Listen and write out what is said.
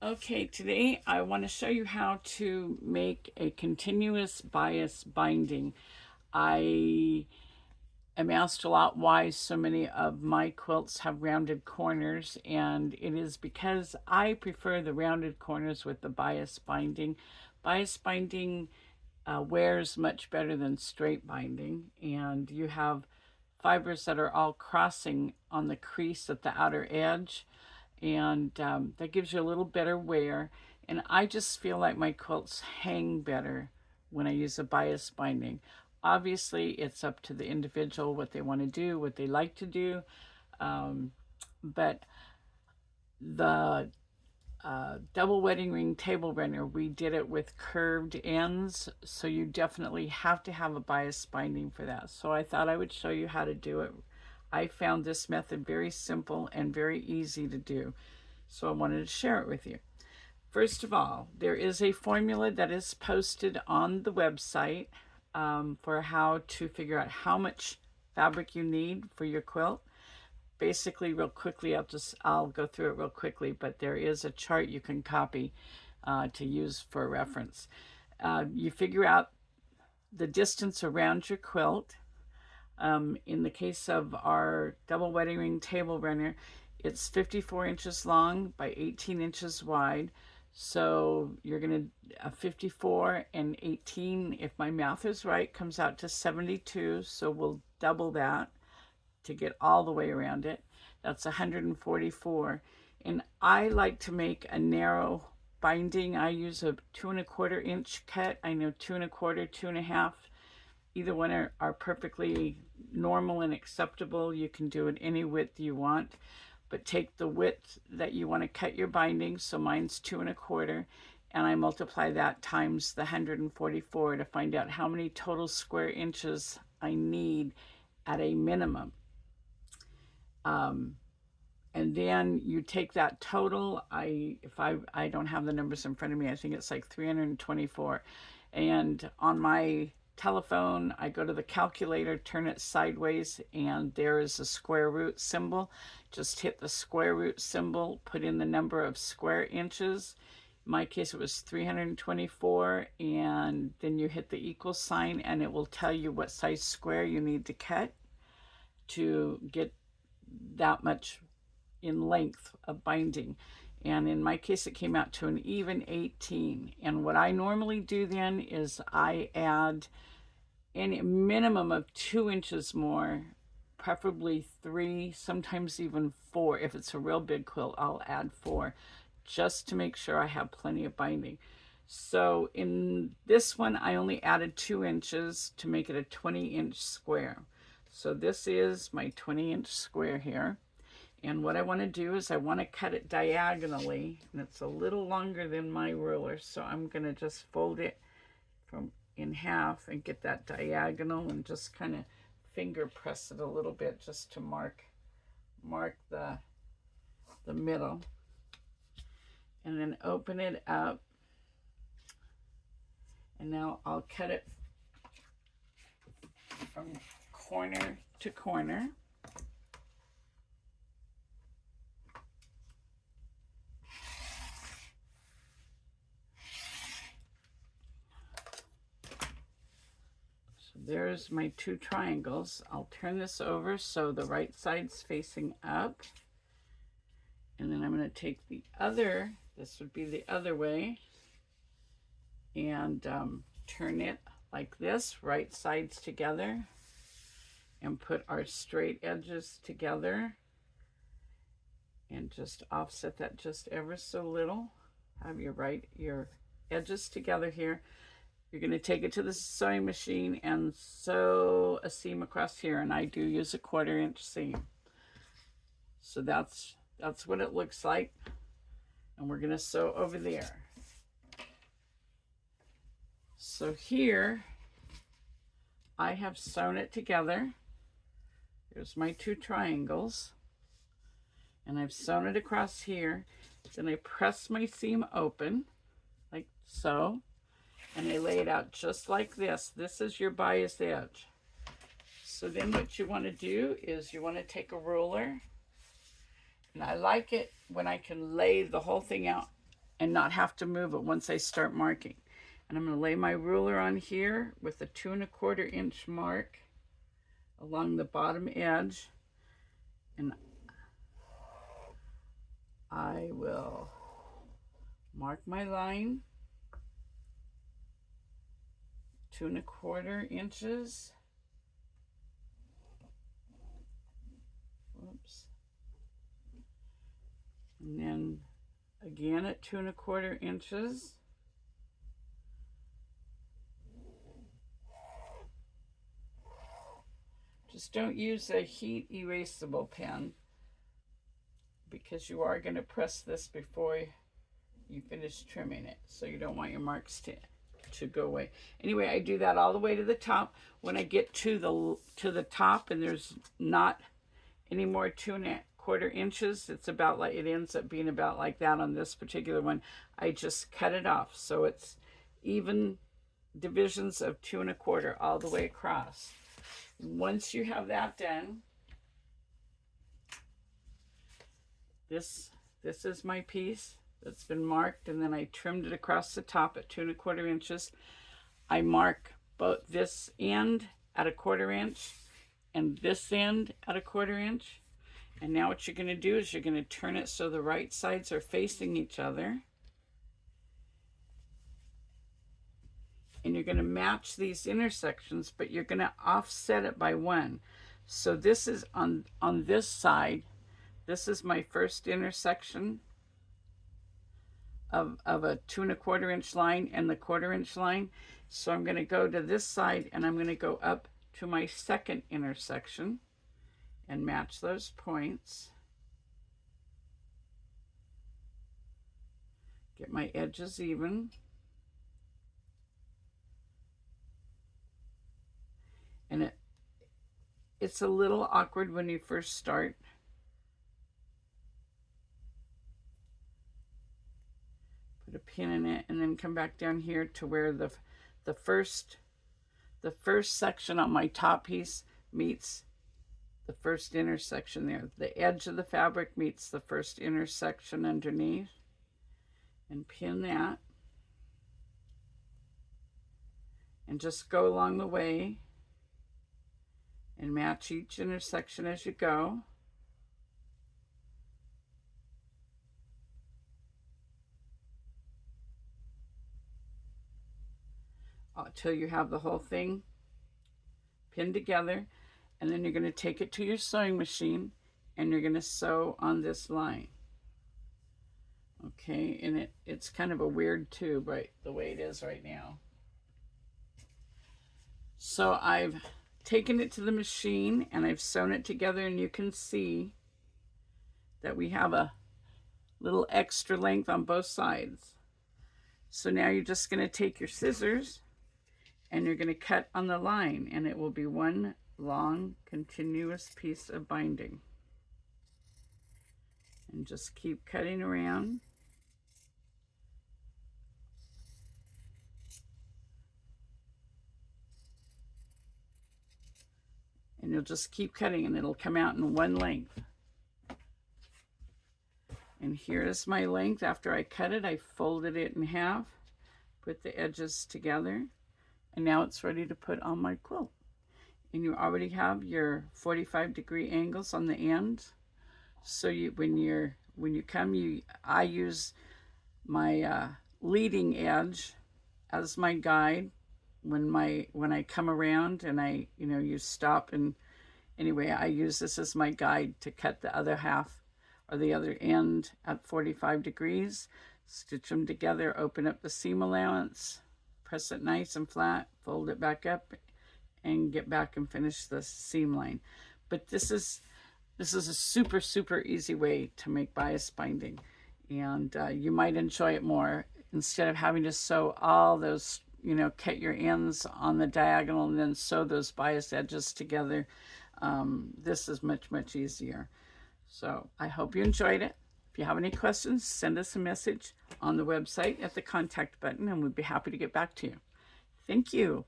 Okay, today I want to show you how to make a continuous bias binding. I am asked a lot why so many of my quilts have rounded corners, and it is because I prefer the rounded corners with the bias binding. Bias binding wears much better than straight binding, and you have fibers that are all crossing on the crease at the outer edge, and that gives you a little better wear. And I just feel like my quilts hang better when I use a bias binding. Obviously, it's up to the individual what they want to do, what they like to do, but the double wedding ring table runner, we did it with curved ends, so you definitely have to have a bias binding for that. So I thought I would show you how to do it. I found this method very simple and very easy to do, so I wanted to share it with you. First of all, there is a formula that is posted on the website for how to figure out how much fabric you need for your quilt. Basically, real quickly, I'll go through it real quickly, but there is a chart you can copy to use for reference. You figure out the distance around your quilt. In the case of our double wedding ring table runner, it's 54 inches long by 18 inches wide. So you're going to 54 and 18, if my math is right, comes out to 72. So we'll double that to get all the way around it. That's 144. And I like to make a narrow binding. I use a 2¼ inch cut. I know 2¼ 2½. Either one are perfectly normal and acceptable. You can do it any width you want, but take the width that you want to cut your binding. So mine's 2¼ and I multiply that times the 144 to find out how many total square inches I need at a minimum. And then you take that total. I don't have the numbers in front of me. I think it's like 324. And on my telephone, I go to the calculator, turn it sideways, and there is a square root symbol. Just hit the square root symbol, put in the number of square inches. In my case, it was 324, and then you hit the equal sign, and it will tell you what size square you need to cut to get that much in length of binding. And in my case, it came out to an even 18. And what I normally do then is I add a minimum of 2 inches more, preferably 3, sometimes even 4. If it's a real big quilt, I'll add 4, just to make sure I have plenty of binding. So in this one, I only added 2 inches to make it a 20-inch square. So this is my 20-inch square here. And what I want to do is I want to cut it diagonally, and it's a little longer than my ruler, so I'm going to just fold it in half and get that diagonal and just kind of finger press it a little bit just to mark the middle. And then open it up. And now I'll cut it from corner to corner. There's my 2 triangles. I'll turn this over so the right side's facing up. And then I'm going to take the other, this would be the other way, and turn it like this, right sides together, and put our straight edges together. And just offset that just ever so little. Have your edges together here. You're going to take it to the sewing machine and sew a seam across here, and I do use a 1/4 inch seam. So that's what it looks like, and we're going to sew over there. So here I have sewn it together. Here's my 2 triangles, and I've sewn it across here. Then I press my seam open like so, and I lay it out just like this. This is your bias edge. So then what you want to do is you want to take a ruler, and I like it when I can lay the whole thing out and not have to move it once I start marking. And I'm going to lay my ruler on here with a 2 1/4 inch mark along the bottom edge, and I will mark my line 2 1/4 inches. Whoops. And then again at 2 1/4 inches. Just don't use a heat erasable pen, because you are going to press this before you finish trimming it, so you don't want your marks to go away. Anyway, I do that all the way to the top. When I get to the top and there's not any more 2 1/4 inches, it's about like, it ends up being about like that on this particular one. I just cut it off so it's even divisions of 2 1/4 all the way across. Once you have that done, this is my piece that's been marked, and then I trimmed it across the top at 2 1/4 inches. I mark both this end at 1/4 inch and this end at 1/4 inch. And now what you're going to do is you're going to turn it so the right sides are facing each other. And you're going to match these intersections, but you're going to offset it by 1. So this is on this side. This is my first intersection of a 2 1/4 inch line and the 1/4 inch line. So I'm going to go to this side, and I'm going to go up to my second intersection and match those points. Get my edges even. And it's a little awkward when you first start. Put a pin in it, and then come back down here to where the first section on my top piece meets the first intersection there. The edge of the fabric meets the first intersection underneath, and pin that. And just go along the way and match each intersection as you go. Till you have the whole thing pinned together. And then you're going to take it to your sewing machine, and you're going to sew on this line. Okay, and it's kind of a weird tube, right, the way it is right now. So I've taken it to the machine and I've sewn it together, and you can see that we have a little extra length on both sides. So now you're just going to take your scissors and you're going to cut on the line, and it will be one long continuous piece of binding. And just keep cutting around. And you'll just keep cutting, and it'll come out in one length. And here is my length. After I cut it, I folded it in half, put the edges together, and now it's ready to put on my quilt. And you already have your 45-degree angles on the end. So when you come, I use my leading edge as my guide when I come around, and you stop, and anyway, I use this as my guide to cut the other half or the other end at 45 degrees, stitch them together, open up the seam allowance, press it nice and flat, fold it back up, and get back and finish the seam line. But this is a super, super easy way to make bias binding, and you might enjoy it more instead of having to sew all those, cut your ends on the diagonal and then sew those bias edges together. This is much, much easier. So I hope you enjoyed it. If you have any questions, send us a message on the website at the contact button, and we'd be happy to get back to you. Thank you.